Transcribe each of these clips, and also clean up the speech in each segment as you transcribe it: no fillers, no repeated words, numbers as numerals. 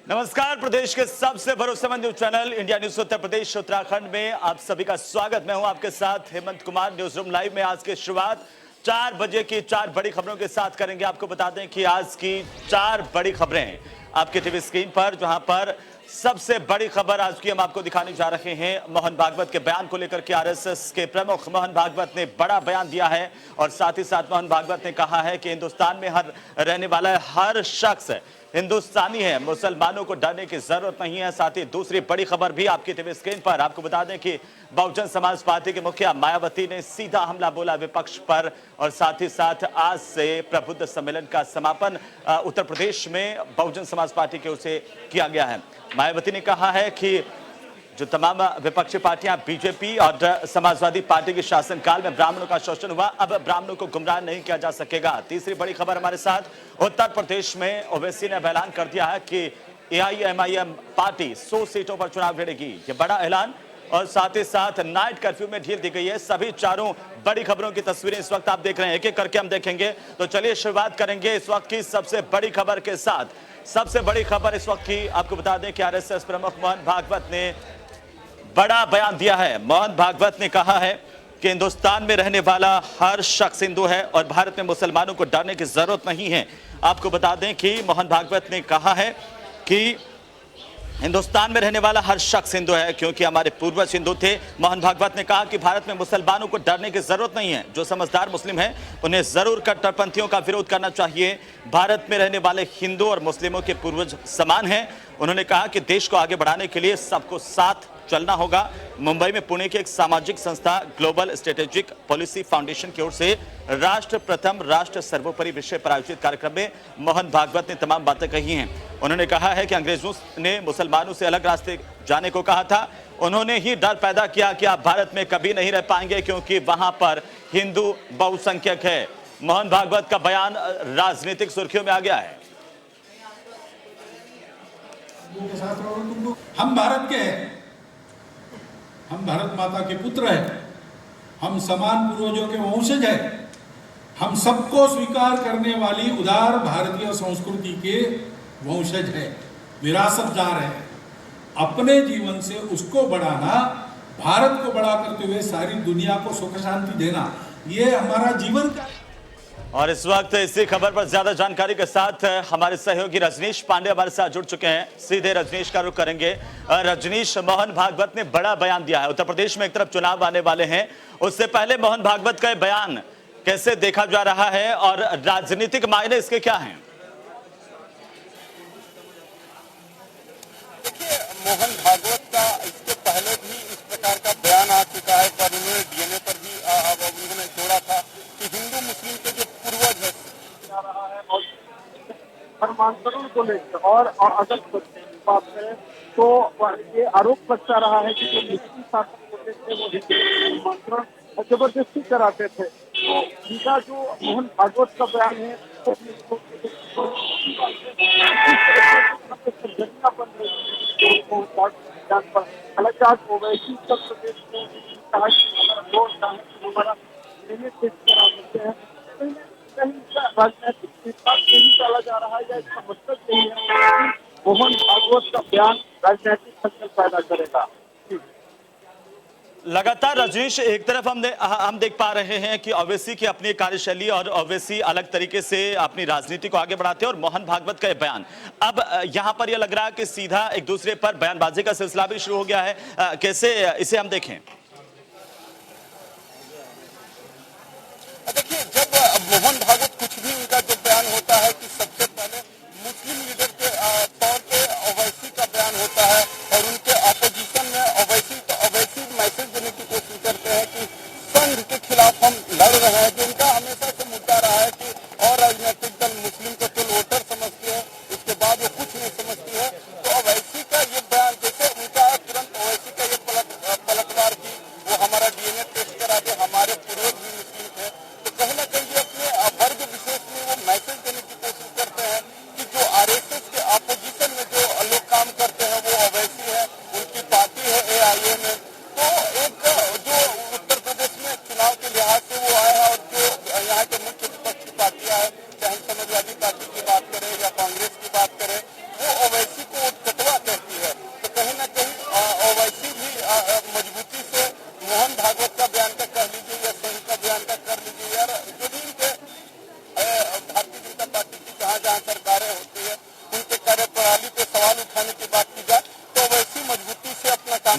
नमस्कार। प्रदेश के सबसे भरोसेमंद news channel India news Uttar Pradesh Uttarakhand में आप सभी का स्वागत। मैं हूं आपके साथ Hemant Kumar. News room live में आज की शुरुआत 4 बजे की 4 बड़ी खबरों के साथ करेंगे। आपको बता दें कि आज की 4 बड़ी खबरें आपके टीवी स्क्रीन पर, जहां पर सबसे बड़ी खबर आज की हम आपको दिखाने जा रहे हैं मोहन भागवत के बयान को लेकर के। आरएसएस के प्रमुख मोहन भागवत ने बड़ा बयान दिया है और साथ ही साथ मोहन भागवत ने कहा है कि हिंदुस्तान में रहने वाला हर शख्स हिंदुस्तानी है, मुसलमानों को डरने की जरूरत नहीं है। साथ ही दूसरी बड़ी खबर भी आपकी टीवी स्क्रीन पर। आपको बता दें कि बहुजन समाज पार्टी के मुखिया मायावती ने सीधा हमला बोला विपक्ष पर और साथ ही साथ आज से प्रबुद्ध सम्मेलन का समापन उत्तर प्रदेश में बहुजन समाज पार्टी की ओर से किया गया है। मायावती ने कहा है कि जो तमाम विपक्षी पार्टियां बीजेपी और समाजवादी पार्टी के शासनकाल में ब्राह्मणों का शोषण हुआ, अब ब्राह्मणों को गुमराह नहीं किया जा सकेगा। तीसरी बड़ी खबर हमारे साथ उत्तर प्रदेश में ओवैसी ने ऐलान कर दिया है कि एआईएमआईएम पार्टी 100 सीटों पर चुनाव लड़ेगी। ये बड़ा ऐलान और साथ ही साथ नाइट कर्फ्यू में ढील दी गई है। सभी चारों बड़ी खबरों की तस्वीरें इस वक्त आप देख रहे हैं, एक एक करके हम देखेंगे। तो चलिए शुरुआत करेंगे इस वक्त की सबसे बड़ी खबर के साथ। सबसे बड़ी खबर इस वक्त की आपको बता दें कि आरएसएस प्रमुख मोहन भागवत ने बड़ा बयान दिया है। मोहन भागवत ने कहा है कि हिंदुस्तान में रहने वाला हर शख्स हिंदू है और भारत में मुसलमानों को डरने की जरूरत नहीं है। आपको बता दें कि मोहन भागवत ने कहा है कि हिंदुस्तान में रहने वाला हर शख्स हिंदू है क्योंकि हमारे पूर्वज हिंदू थे। मोहन भागवत ने कहा कि भारत में मुसलमानों को डरने की जरूरत नहीं है। जो समझदार मुस्लिम हैं उन्हें जरूर कट्टरपंथियों का विरोध करना चाहिए। भारत में रहने वाले हिंदू और मुस्लिमों के पूर्वज समान हैं। उन्होंने कहा कि देश को आगे बढ़ाने के लिए सबको साथ चलना होगा। मुंबई में पुणे की एक सामाजिक संस्था ग्लोबल स्ट्रेटेजिक पॉलिसी फाउंडेशन की ओर से राष्ट्र प्रथम राष्ट्र सर्वोपरि विषय पर आयोजित कार्यक्रम में मोहन भागवत ने तमाम बातें कही हैं। उन्होंने कहा है कि अंग्रेजों ने मुसलमानों से अलग रास्ते जाने को कहा था। उन्होंने ही डर पैदा किया कि आप भारत में कभी नहीं रह पाएंगे क्योंकि वहां पर हिंदू बहुसंख्यक है। मोहन भागवत का बयान राजनीतिक सुर्खियों में आ गया है। हम भारत के हैं, हम भारत माता के पुत्र हैं, हम समान पूर्वजों के वंशज हैं, हम सबको स्वीकार करने वाली उदार भारतीय संस्कृति के वंशज हैं, विरासतदार हैं। अपने जीवन से उसको बढ़ाना, भारत को बड़ा करते हुए सारी दुनिया को सुख शांति देना, ये हमारा जीवन का। और इस वक्त इसी खबर पर ज्यादा जानकारी के साथ हमारे सहयोगी रजनीश पांडे हमारे साथ जुड़ चुके हैं। सीधे रजनीश का रुख करेंगे। रजनीश, मोहन भागवत ने बड़ा बयान दिया है। उत्तर प्रदेश में एक तरफ चुनाव आने वाले हैं, उससे पहले मोहन भागवत का बयान कैसे देखा जा रहा है और राजनीतिक मायने इसके क्या हैं? देखिए, मोहन भागवत का इससे पहले भी इस प्रकार का बयान आ चुका है, पर उन्होंने डीएनए पर भी उन्होंने जोड़ा था कि हिंदू मुस्लिम के जो पूर्वज है जा रहा है और धर्मांतरण को लेकर और अगर बात करें तो ये आरोप लगता रहा है कि जो मुस्लिम शासक होते थे वो हिंदू धर्मांतरण जबरदस्ती कराते थे। तो इनका जो मोहन भागवत का बयान है हालांकि आज ओवैसी उत्तर प्रदेश में कहा कि हमारा करा सकते हैं, राजनीतिक विकास नहीं डाला जा रहा है या इसका मतलब यही है कि मोहन भागवत का बयान राजनीतिक खलबल पैदा करेगा। लगातार रजनीश, एक तरफ हम देख पा रहे हैं कि ओवैसी की अपनी कार्यशैली और ओवैसी अलग तरीके से अपनी राजनीति को आगे बढ़ाते हैं और मोहन भागवत का ये बयान, अब यहां पर यह लग रहा है कि सीधा एक दूसरे पर बयानबाजी का सिलसिला भी शुरू हो गया है। कैसे इसे हम देखें? देखिए, जब मोहन भागवत कुछ भी उनका जो बयान होता है कि सबसे पहले मुस्लिम लीडर के तौर पे ओवैसी का बयान होता है और उनके ऑपोजिशन में ओवैसी मैसेज देने की कोशिश करते हैं कि संघ के खिलाफ हम लड़ रहे हैं। जो उनका हमेशा से मुद्दा रहा है कि और राजनीतिक दल मुस्लिम को केवल वोटर समझती है, उसके बाद वो कुछ नहीं समझती है। तो ओवैसी का ये बयान, जैसे उनका तुरंत ओवैसी का ये पलटवार की वो हमारा डीएनए टेस्ट करा दे, हमारे पूर्वज भी मुस्लिम थे, तो कहीं ना कहीं ये अपने वर्ग विशेष में वो मैसेज देने की कोशिश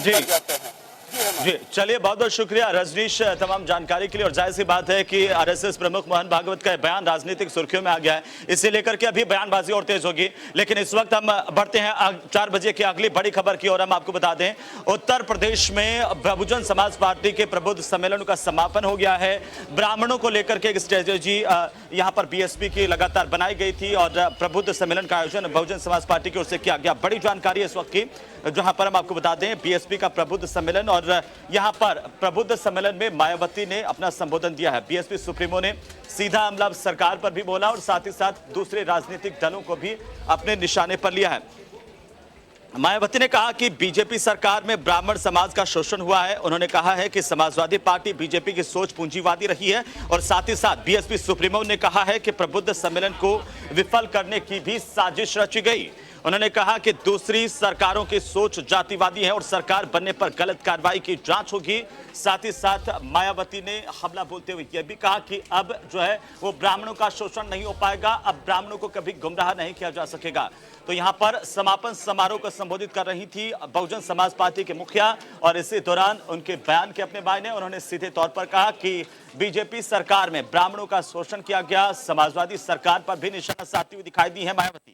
जी। कर जाते हैं। जी हेमंत। जी चलिए, बहुत बहुत शुक्रिया रजनीश तमाम जानकारी के लिए। और जाहिर सी बात है कि आरएसएस प्रमुख मोहन भागवत का बयान राजनीतिक सुर्खियों में आ गया है, इसे लेकर के अभी बयानबाजी और तेज होगी। लेकिन इस वक्त हम बढ़ते हैं 4 बजे की अगली बड़ी खबर की ओर। हम आपको बता दें, उत्तर प्रदेश में बहुजन समाज पार्टी के प्रबुद्ध सम्मेलन का समापन हो गया है। ब्राह्मणों को लेकर के एक स्ट्रेटेजी यहां पर बीएसपी की लगातार बनाई गई थी और प्रबुद्ध सम्मेलन का आयोजन बहुजन समाज पार्टी की ओर से किया गया। बड़ी जानकारी इस वक्त की, जहां पर हम आपको बता दें, बीएसपी का प्रबुद्ध सम्मेलन, और यहां पर प्रबुद्ध सम्मेलन में मायावती ने अपना संबोधन दिया है। बीएसपी सुप्रीमो ने सीधा हमला सरकार पर भी बोला और साथ ही साथ दूसरे राजनीतिक दलों को भी अपने निशाने पर लिया है। मायावती ने कहा कि बीजेपी सरकार में ब्राह्मण समाज का शोषण हुआ है। उन्होंने कहा है कि समाजवादी पार्टी बीजेपी की सोच पूंजीवादी रही है। और साथ ही साथ बीएसपी सुप्रीमो ने कहा है कि प्रबुद्ध सम्मेलन को विफल करने की भी साजिश रची गई। उन्होंने कहा कि दूसरी सरकारों की सोच जातिवादी है और सरकार बनने पर गलत कार्रवाई की जांच होगी। साथ ही साथ मायावती ने हमला बोलते हुए यह भी कहा कि अब जो है वो ब्राह्मणों का शोषण नहीं हो पाएगा, अब ब्राह्मणों को कभी गुमराह नहीं किया जा सकेगा। तो यहां पर समापन समारोह को संबोधित कर रही थी बहुजन समाज पार्टी के मुखिया, और इसी दौरान उनके बयान के अपने मायने। उन्होंने सीधे तौर पर कहा कि बीजेपी सरकार में ब्राह्मणों का शोषण किया गया। समाजवादी सरकार पर भी निशाना साधती हुई दिखाई दी है मायावती।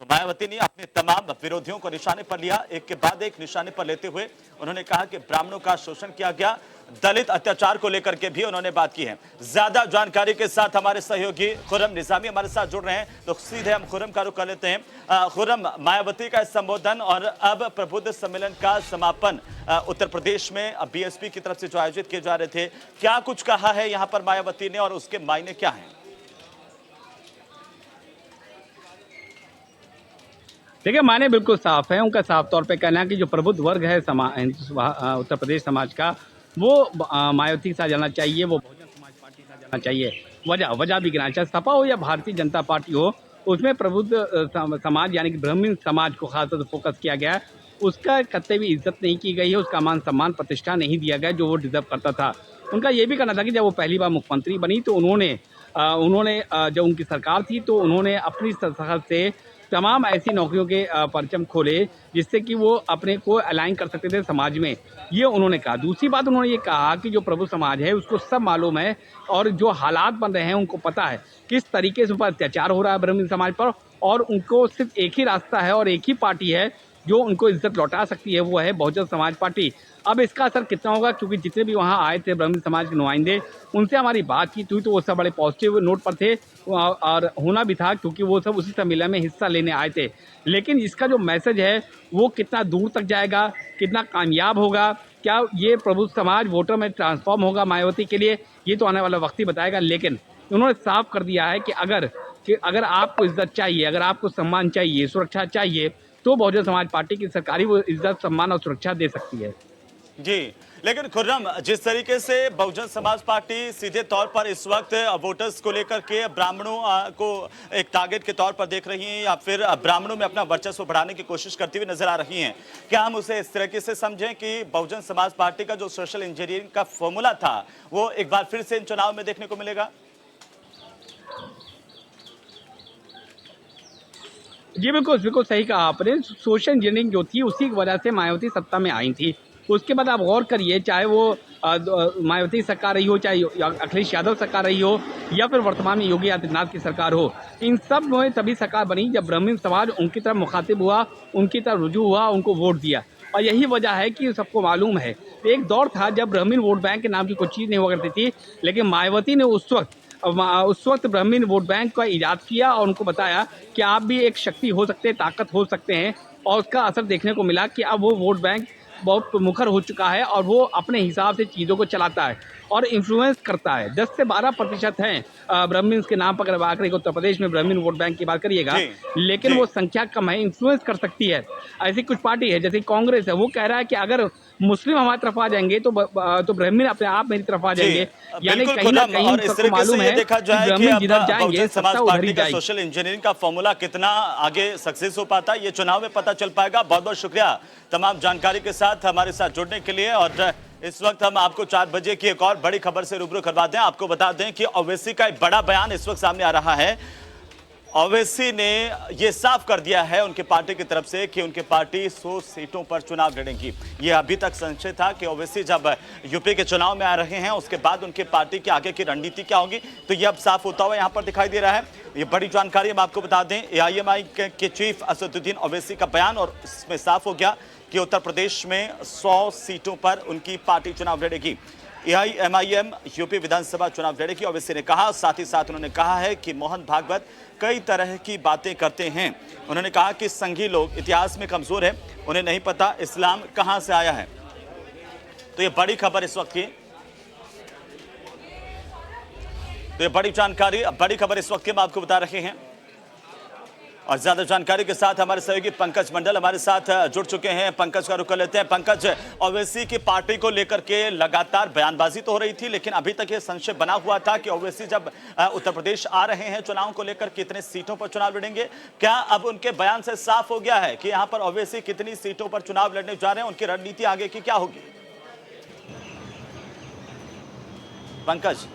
तो मायावती ने अपने तमाम विरोधियों को निशाने पर लिया, एक के बाद एक निशाने पर लेते हुए उन्होंने कहा कि ब्राह्मणों का शोषण किया गया। दलित अत्याचार को लेकर के भी उन्होंने बात की है। ज्यादा जानकारी के साथ हमारे सहयोगी खुर्रम निजामी हमारे साथ जुड़ रहे हैं, तो सीधे हम खुर्रम का रुख कर लेते हैं। खुर्रम, मायावती का संबोधन और अब प्रबुद्ध सम्मेलन का समापन उत्तर प्रदेश में बीएसपी की तरफ से जो आयोजित किए जा रहे थे, क्या कुछ कहा है यहाँ पर मायावती ने और उसके मायने क्या है? देखिए, माने बिल्कुल साफ है। उनका साफ तौर पे कहना है कि जो प्रबुद्ध वर्ग है उत्तर प्रदेश समाज का, वो मायावती के साथ जाना चाहिए, वो बहुजन समाज पार्टी के साथ जाना चाहिए। वजह भी गिनाना चाहिए। सपा हो या भारतीय जनता पार्टी हो, उसमें प्रबुद्ध समाज यानी कि ब्राह्मण समाज को खासतौर से फोकस किया गया है। उसका कतई भी इज्जत नहीं की गई है, उसका मान सम्मान प्रतिष्ठा नहीं दिया गया जो वो डिजर्व करता था। उनका ये भी कहना था कि जब वो पहली बार मुख्यमंत्री बनी तो उन्होंने जब उनकी सरकार थी तो उन्होंने अपनी सरकार से तमाम ऐसी नौकरियों के परचम खोले जिससे कि वो अपने को अलाइन कर सकते थे समाज में, ये उन्होंने कहा। दूसरी बात उन्होंने ये कहा कि जो प्रभु समाज है उसको सब मालूम है और जो हालात बन रहे हैं उनको पता है किस तरीके से ऊपर अत्याचार हो रहा है ब्राह्मण समाज पर, और उनको सिर्फ एक ही रास्ता है और एक ही पार्टी है जो उनको इज्जत लौटा सकती है, वो है बहुजन समाज पार्टी। अब इसका असर कितना होगा, क्योंकि जितने भी वहाँ आए थे ब्राह्मण समाज के नुमाइंदे, उनसे हमारी बातचीत हुई तो वो सब बड़े पॉजिटिव नोट पर थे और होना भी था क्योंकि वो सब उसी सम्मेलन में हिस्सा लेने आए थे। लेकिन इसका जो मैसेज है वो कितना दूर तक जाएगा, कितना कामयाब होगा, क्या ये प्रबुद्ध समाज वोटर में ट्रांसफॉर्म होगा मायावती के लिए, ये तो आने वाला वक्त ही बताएगा। लेकिन उन्होंने साफ कर दिया है कि अगर आपको इज्जत चाहिए, अगर आपको सम्मान चाहिए, सुरक्षा चाहिए, तो बहुजन समाज पार्टी की सरकारी वो इज्जत, सम्मान और सुरक्षा दे सकती है। जी, लेकिन खुर्रम, जिस तरीके से बहुजन समाज पार्टी सीधे तौर पर इस वक्त वोटर्स को लेकर के ब्राह्मणों को एक टारगेट के तौर पर देख रही हैं या फिर ब्राह्मणों में अपना वर्चस्व बढ़ाने की कोशिश करती हुई नजर आ रही हैं, क्या हम उसे इस तरीके से समझें कि बहुजन समाज पार्टी का जो सोशल इंजीनियरिंग का फॉर्मूला था वो एक बार फिर से इन चुनाव में देखने को मिलेगा? जी बिल्कुल सही कहा आपने। सोशल इंजीनियरिंग जो थी उसी की वजह से मायावती सत्ता में आई थी। उसके बाद आप गौर करिए, चाहे वो मायावती सरकार रही हो, चाहे अखिलेश यादव सरकार रही हो, या फिर वर्तमान में योगी आदित्यनाथ की सरकार हो, इन सब में तभी सरकार बनी जब ब्राह्मण समाज उनकी तरफ मुखातिब हुआ, उनकी तरफ रुजू हुआ, उनको वोट दिया। और यही वजह है कि सबको मालूम है एक दौर था जब ब्राह्मण वोट बैंक के नाम की कोई चीज़ नहीं हुआ करती थी, लेकिन मायावती ने उस वक्त ब्राह्मण वोट बैंक का इजाद किया और उनको बताया कि आप भी एक शक्ति हो सकते हैं, ताकत हो सकते हैं। और उसका असर देखने को मिला कि अब वो वोट बैंक बहुत मुखर हो चुका है और वो अपने हिसाब से चीज़ों को चलाता है और इन्फ्लुएंस करता है। 10 से 12% हैं ब्राह्मण के नाम पर, अगर आकर उत्तर प्रदेश में ब्राह्मण वोट बैंक की बात करिएगा, लेकिन वो संख्या कम है, इन्फ्लुएंस कर सकती है। ऐसी कुछ पार्टी है जैसे कांग्रेस है, वो कह रहा है कि अगर मुस्लिम हमारी तरफ आ जाएंगे तो ब्राह्मण अपने आप मेरी तरफ आ जाएंगे। यानी कहीं ना कहीं सबको मालूम है कि ब्राह्मण जिधर जाएंगे सत्ता उधर ही जाएगी। सोशल इंजीनियरिंग का फॉर्मूला कितना आगे सक्सेस हो पाता है ये चुनाव में पता चल पाएगा। बहुत बहुत शुक्रिया तमाम जानकारी के साथ हमारे साथ जुड़ने के लिए। और इस वक्त हम आपको 4 बजे की एक और बड़ी खबर से रूबरू करवा दें। आपको बता दें कि ओवैसी का एक बड़ा बयान इस वक्त सामने आ रहा है। ओवैसी ने यह साफ कर दिया है उनके पार्टी की तरफ से कि उनकी पार्टी 100 सीटों पर चुनाव लड़ेगी। यह अभी तक संशय था कि ओवैसी जब यूपी के चुनाव में आ रहे हैं उसके बाद उनकी पार्टी की आगे की रणनीति क्या होगी, तो यह अब साफ होता हुआ यहां पर दिखाई दे रहा है। ये बड़ी जानकारी हम आपको बता दें, एआईएमआई के चीफ असदुद्दीन ओवैसी का बयान, और इसमें साफ हो गया कि उत्तर प्रदेश में 100 सीटों पर उनकी पार्टी चुनाव लड़ेगी। एआईएमआईएम यूपी विधानसभा चुनाव लड़ेगी, ओवैसी ने कहा। साथ ही साथ उन्होंने कहा है कि मोहन भागवत कई तरह की बातें करते हैं। उन्होंने कहा कि संघी लोग इतिहास में कमजोर है, उन्हें नहीं पता इस्लाम कहां से आया है। तो ये बड़ी खबर इस वक्त की, तो ये बड़ी जानकारी, बड़ी खबर इस वक्त की हम आपको बता रहे हैं। और ज्यादा जानकारी के साथ हमारे सहयोगी पंकज मंडल हमारे साथ जुड़ चुके हैं। पंकज का रुख कर लेते हैं। पंकज, ओवैसी की पार्टी को लेकर के लगातार बयानबाजी तो हो रही थी, लेकिन अभी तक ये संशय बना हुआ था कि ओवैसी जब उत्तर प्रदेश आ रहे हैं चुनाव को लेकर कितने सीटों पर चुनाव लड़ेंगे। क्या अब उनके बयान से साफ हो गया है कि यहाँ पर ओवैसी कितनी सीटों पर चुनाव लड़ने जा रहे हैं, उनकी रणनीति आगे की क्या होगी? पंकज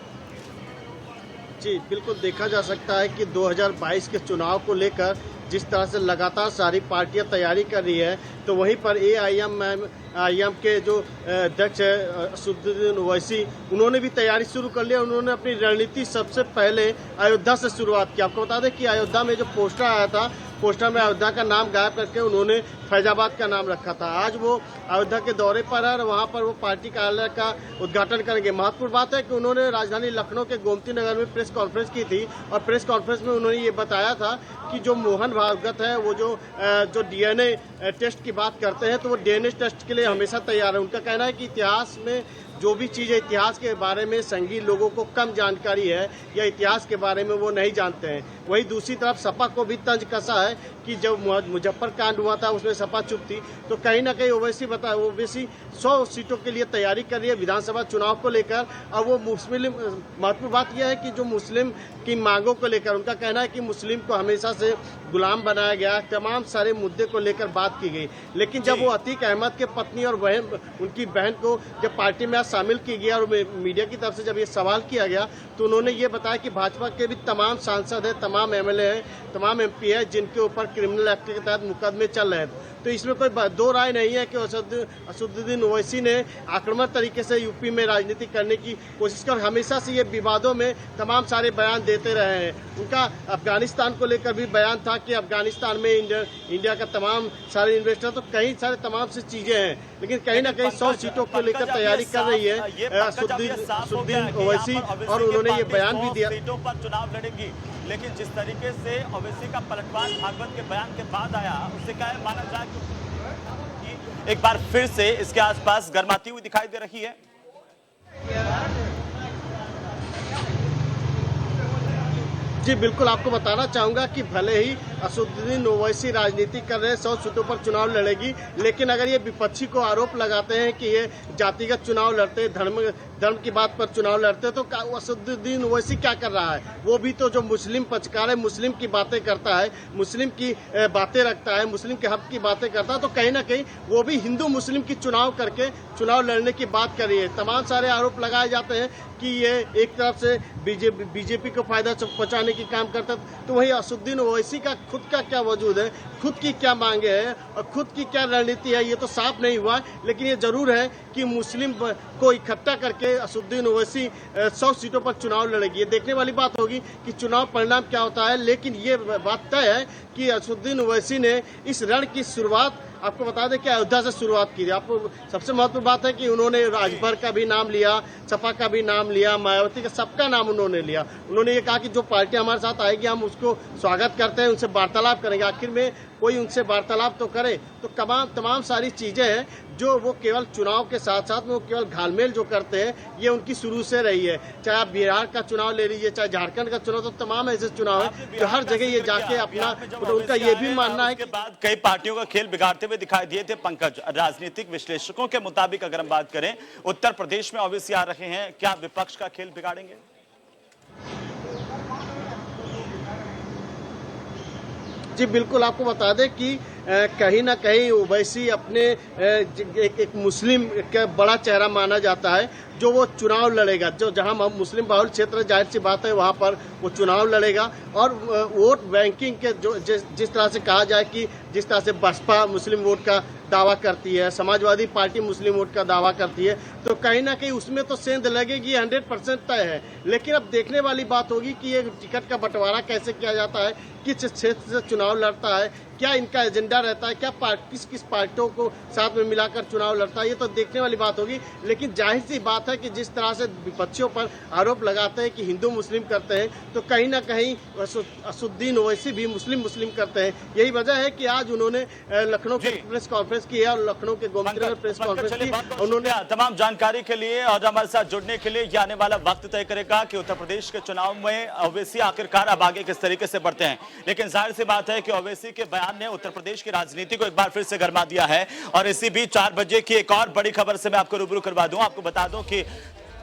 जी बिल्कुल, देखा जा सकता है कि 2022 के चुनाव को लेकर जिस तरह से लगातार सारी पार्टियां तैयारी कर रही है, तो वहीं पर एआईएमआईएम के जो अध्यक्ष है असदुद्दीन ओवैसी, उन्होंने भी तैयारी शुरू कर लिया। उन्होंने अपनी रणनीति सबसे पहले अयोध्या से शुरुआत की। आपको बता दें कि अयोध्या में जो पोस्टर आया था, पोस्टर में अयोध्या का नाम गायब करके उन्होंने फैजाबाद का नाम रखा था। आज वो अयोध्या के दौरे पर है और वहाँ पर वो पार्टी कार्यालय का उद्घाटन करेंगे। महत्वपूर्ण बात है कि उन्होंने राजधानी लखनऊ के गोमती नगर में प्रेस कॉन्फ्रेंस की थी और प्रेस कॉन्फ्रेंस में उन्होंने ये बताया था कि जो मोहन भागवत है वो जो डीएनए टेस्ट की बात करते हैं, तो वो डीएनए टेस्ट के लिए हमेशा तैयार है। उनका कहना है कि इतिहास में जो भी चीज़ है, इतिहास के बारे में संघी लोगों को कम जानकारी है या इतिहास के बारे में वो नहीं जानते हैं। वहीं दूसरी तरफ सपा को भी तंज कसा है कि जब मुजफ्फर कांड हुआ था उसमें सपा चुप थी, तो कहीं ना कहीं ओवैसी 100 सीटों के लिए तैयारी कर रही है विधानसभा चुनाव को लेकर। और वो मुस्लिम, महत्वपूर्ण बात यह है कि जो मुस्लिम की मांगों को लेकर उनका कहना है कि मुस्लिम को हमेशा से गुलाम बनाया गया, तमाम सारे मुद्दे को लेकर बात की गई। लेकिन जब वो अतीक अहमद के पत्नी और उनकी बहन को जब पार्टी में शामिल किया गया और मीडिया की तरफ से जब ये सवाल किया गया, तो उन्होंने ये बताया कि भाजपा के भी तमाम सांसद हैं, तमाम एमएलए हैं, तमाम एमपी हैं जिनके ऊपर क्रिमिनल एक्ट के तहत मुकदमे चल रहे हैं। तो इसमें कोई दो राय नहीं है कि असदुद्दीन ओवैसी ने आक्रामक तरीके से यूपी में राजनीति करने की कोशिश कर, हमेशा से ये विवादों में तमाम सारे बयान देते रहे हैं। उनका अफगानिस्तान को लेकर भी बयान था कि अफगानिस्तान में इंडिया का तमाम सारे इन्वेस्टर, तो कई सारे तमाम सी चीजें हैं। लेकिन कहीं ना कहीं 100 सीटों को लेकर तैयारी कर रही है असदुद्दीन ओवैसी, और उन्होंने ये बयान भी दिया। सीटों पर चुनाव लड़ेंगी, लेकिन जिस तरीके से ओवैसी का पलटवार भागवत के बयान के बाद आया, उससे क्या माना जाए कि एक बार फिर से इसके आसपास गर्माती हुई दिखाई दे रही है। जी बिल्कुल, आपको बताना चाहूंगा कि भले ही असदुद्दीन ओवैसी राजनीति कर रहे हैं, 100 सीटों पर चुनाव लड़ेगी, लेकिन अगर ये विपक्षी को आरोप लगाते हैं कि ये जातिगत चुनाव लड़ते, धर्म की बात पर चुनाव लड़ते, तो असदुद्दीन ओवैसी क्या कर रहा है? वो भी तो जो मुस्लिम पक्षकार है, मुस्लिम की बातें करता है, मुस्लिम की बातें रखता है, मुस्लिम के हक की बातें करता है, तो कहीं ना कहीं वो भी हिंदू मुस्लिम की चुनाव करके चुनाव लड़ने की बात कर रही है। तमाम सारे आरोप लगाए जाते हैं कि ये एक तरफ से बीजेपी को फायदा पहुंचाने की काम करता है, तो वही असदुद्दीन ओवैसी का खुद का क्या वजूद है, खुद की क्या मांगे हैं और खुद की क्या रणनीति है, ये तो साफ नहीं हुआ। लेकिन ये जरूर है कि मुस्लिम को इकट्ठा करके असदुद्दीन ओवैसी 100 सीटों पर चुनाव लड़ेगी। ये देखने वाली बात होगी कि चुनाव परिणाम क्या होता है। लेकिन ये बात तय है कि असदुद्दीन ओवैसी ने इस रण की शुरुआत, आपको बता दें कि अयोध्या से शुरुआत की थी। आपको सबसे महत्वपूर्ण बात है कि उन्होंने राजभर का भी नाम लिया, सपा का भी नाम लिया, मायावती का, सबका नाम उन्होंने लिया। उन्होंने ये कहा कि जो पार्टी हमारे साथ आएगी हम उसको स्वागत करते हैं, उनसे वार्तालाप करेंगे। आखिर में कोई उनसे वार्तालाप तो करे। तो तमाम सारी चीजें हैं जो वो केवल चुनाव के साथ साथ में वो केवल घालमेल जो करते हैं, ये उनकी शुरू से रही है। चाहे आप बिहार का चुनाव ले लीजिए, चाहे झारखंड का चुनाव, तो तमाम ऐसे चुनाव है जो हर जगह ये जाके अपना, उनका ये भी मानना है कि बाद कई पार्टियों का खेल बिगाड़ते हुए दिखाई दिए थे। पंकज, राजनीतिक विश्लेषकों के मुताबिक अगर हम बात करें, उत्तर प्रदेश में ओवैसी आ रहे हैं, क्या विपक्ष का खेल बिगाड़ेंगे? जी बिल्कुल, आपको बता दें कि कहीं ना कहीं ओवैसी अपने एक मुस्लिम का बड़ा चेहरा माना जाता है, जो वो चुनाव लड़ेगा, जो जहां मुस्लिम बहुल क्षेत्र जाहिर सी बात है वहां पर वो चुनाव लड़ेगा। और वोट बैंकिंग के जो जिस तरह से कहा जाए कि जिस तरह से बसपा मुस्लिम वोट का दावा करती है, समाजवादी पार्टी मुस्लिम वोट का दावा करती है, तो कहीं ना कहीं उसमें तो सेंध लगेगी, 100% तय है। लेकिन अब देखने वाली बात होगी कि ये टिकट का बंटवारा कैसे किया जाता है, किस क्षेत्र से चुनाव लड़ता है, क्या इनका एजेंडा रहता है, क्या किस किस पार्टियों को साथ में मिलाकर चुनाव लड़ता है, ये तो देखने वाली बात होगी। लेकिन जाहिर सी बात है कि जिस तरह से विपक्षियों पर आरोप लगाते हैं कि हिंदू मुस्लिम करते हैं, तो कहीं ना कहीं असुद्दीन ओवैसी भी मुस्लिम करते हैं। यही वजह है कि आज उन्होंने लखनऊ की प्रेस कॉन्फ्रेंस की है और लखनऊ के गोमती में प्रेस कॉन्फ्रेंस की। उन्होंने तमाम जानकारी के लिए और हमारे साथ जुड़ने के लिए ये आने वाला वक्त तय करेगा कि उत्तर प्रदेश के चुनाव में ओवैसी आखिरकार अब आगे किस तरीके से बढ़ते हैं। लेकिन जाहिर सी बात है कि ओवैसी के बयान ने उत्तर प्रदेश की राजनीति को एक बार फिर से गरमा दिया है। और इसी बीच 4 बजे की एक और बड़ी खबर से मैं आपको रूबरू करवा दूं। आपको बता दूं कि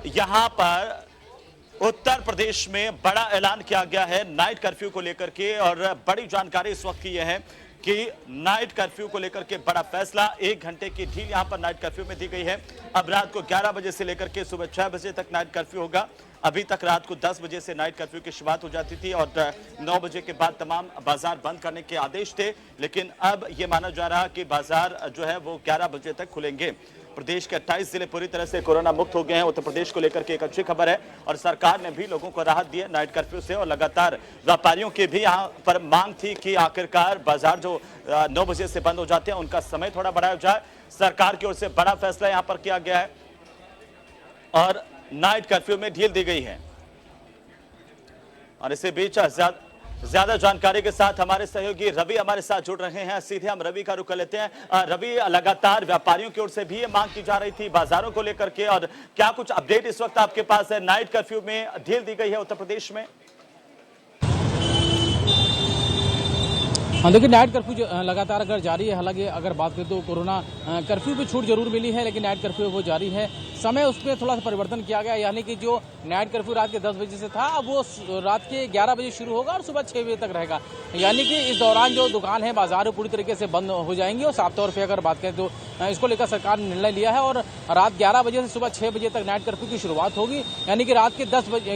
यहां पर उत्तर प्रदेश में बड़ा ऐलान किया गया है नाइट कर्फ्यू को लेकर के। और बड़ी जानकारी इस वक्त की यह है कि नाइट कर्फ्यू को लेकर के बड़ा फैसला, 1 घंटे की ढील यहां पर नाइट कर्फ्यू में दी गई है। अब रात को 11 बजे से लेकर के सुबह 6 बजे तक नाइट कर्फ्यू होगा। अभी तक रात को 10 बजे से नाइट कर्फ्यू की शुरुआत हो जाती थी और 9 बजे के बाद तमाम बाजार बंद करने के आदेश थे। लेकिन अब यह माना जा रहा कि बाजार जो है वो 11 बजे तक खुलेंगे। प्रदेश के 28 जिले पूरी तरह से कोरोना मुक्त हो गए हैं। उत्तर प्रदेश को लेकर के एक अच्छी खबर है और सरकार ने भी लोगों को राहत दी है नाइट कर्फ्यू से। और लगातार व्यापारियों की भी यहाँ पर मांग थी कि आखिरकार बाजार जो 9 बजे से बंद हो जाते हैं उनका समय थोड़ा बढ़ाया जाए। सरकार की ओर से बड़ा फैसला यहाँ पर किया गया है और नाइट कर्फ्यू में ढील दी गई है। और इसी बीच ज्यादा जानकारी के साथ हमारे सहयोगी रवि हमारे साथ जुड़ रहे हैं। सीधे हम रवि का रुख कर लेते हैं। रवि, लगातार व्यापारियों की ओर से भी ये मांग की जा रही थी बाजारों को लेकर के, और क्या कुछ अपडेट इस वक्त आपके पास है? नाइट कर्फ्यू में ढील दी गई है उत्तर प्रदेश में। हाँ, देखिए नाइट कर्फ्यू लगातार अगर जारी है। हालांकि अगर बात करें तो कोरोना कर्फ्यू पे छूट जरूर मिली है, लेकिन नाइट कर्फ्यू वो जारी है। समय उसमें थोड़ा सा परिवर्तन किया गया, यानी कि जो नाइट कर्फ्यू रात के 10 बजे से था, अब वो रात के 11 बजे शुरू होगा और सुबह 6 बजे तक रहेगा। यानी कि इस दौरान जो दुकान है, बाजार पूरी तरीके से बंद हो जाएंगी। और साफ तौर पर अगर बात करें तो इसको लेकर सरकार ने निर्णय लिया है और रात 11 बजे से सुबह 6 बजे तक नाइट कर्फ्यू की शुरुआत होगी। यानी कि रात के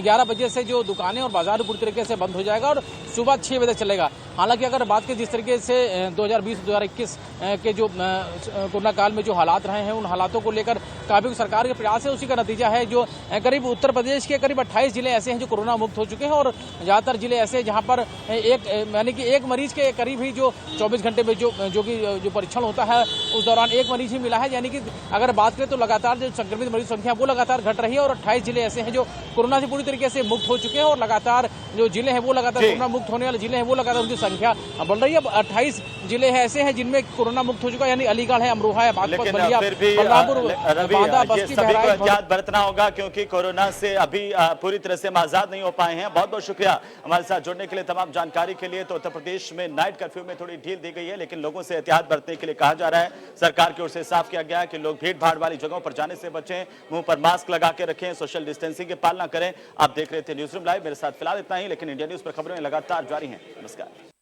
11 बजे से जो दुकानें और बाजार पूरी तरीके से बंद हो जाएगा और सुबह 6 बजे तक चलेगा। हालांकि अगर बात करें जिस तरीके से 2020-2021 के जो कोरोना काल में जो हालात रहे हैं, उन हालातों को लेकर काफी सरकार के प्रयास है, उसी का नतीजा है। जो करीब उत्तर प्रदेश के करीब 28 जिले ऐसे हैं जो कोरोना मुक्त हो चुके हैं और ज्यादातर जिले ऐसे हैं जहां पर यानी कि एक मरीज के करीब ही जो 24 घंटे में जो परीक्षण होता है उस दौरान एक मरीज ही मिला है। यानी कि अगर बात करें तो लगातार जो संक्रमित मरीज संख्या वो लगातार घट रही है और 28 जिले ऐसे हैं जो कोरोना से पूरी तरीके से मुक्त हो चुके हैं और लगातार जो जिले हैं वो लगातार कोरोना मुक्त होने वाले जिले हैं वो लगातार उनकी संख्या बढ़ रही है। अब 28 जिले हैं ऐसे हैं जिनमें कोरोना मुक्त हो चुका है, यानी अलीगढ़ है, अमरोहा है, बागपत, बलिया, बलरामपुर, बांदा, बस्ती, सभी को एहतियात बरतना होगा क्योंकि कोरोना से अभी पूरी तरह से हम आजाद नहीं हो पाए हैं। बहुत बहुत शुक्रिया हमारे साथ जुड़ने के लिए, तमाम जानकारी के लिए। तो उत्तर प्रदेश में नाइट कर्फ्यू में थोड़ी ढील दी गई है, लेकिन लोगों से एहतियात बरतने के लिए कहा जा रहा है। सरकार की ओर से साफ किया गया है कि लोग भीड़ भाड़ वाली जगहों पर जाने से बचें, मुंह पर मास्क लगा के रखें, सोशल डिस्टेंसिंग की पालना करें। आप देख रहे थे न्यूज़ रूम लाइव, मेरे साथ फिलहाल इतना ही, लेकिन इंडिया न्यूज पर खबरें लगातार जारी हैं। नमस्कार।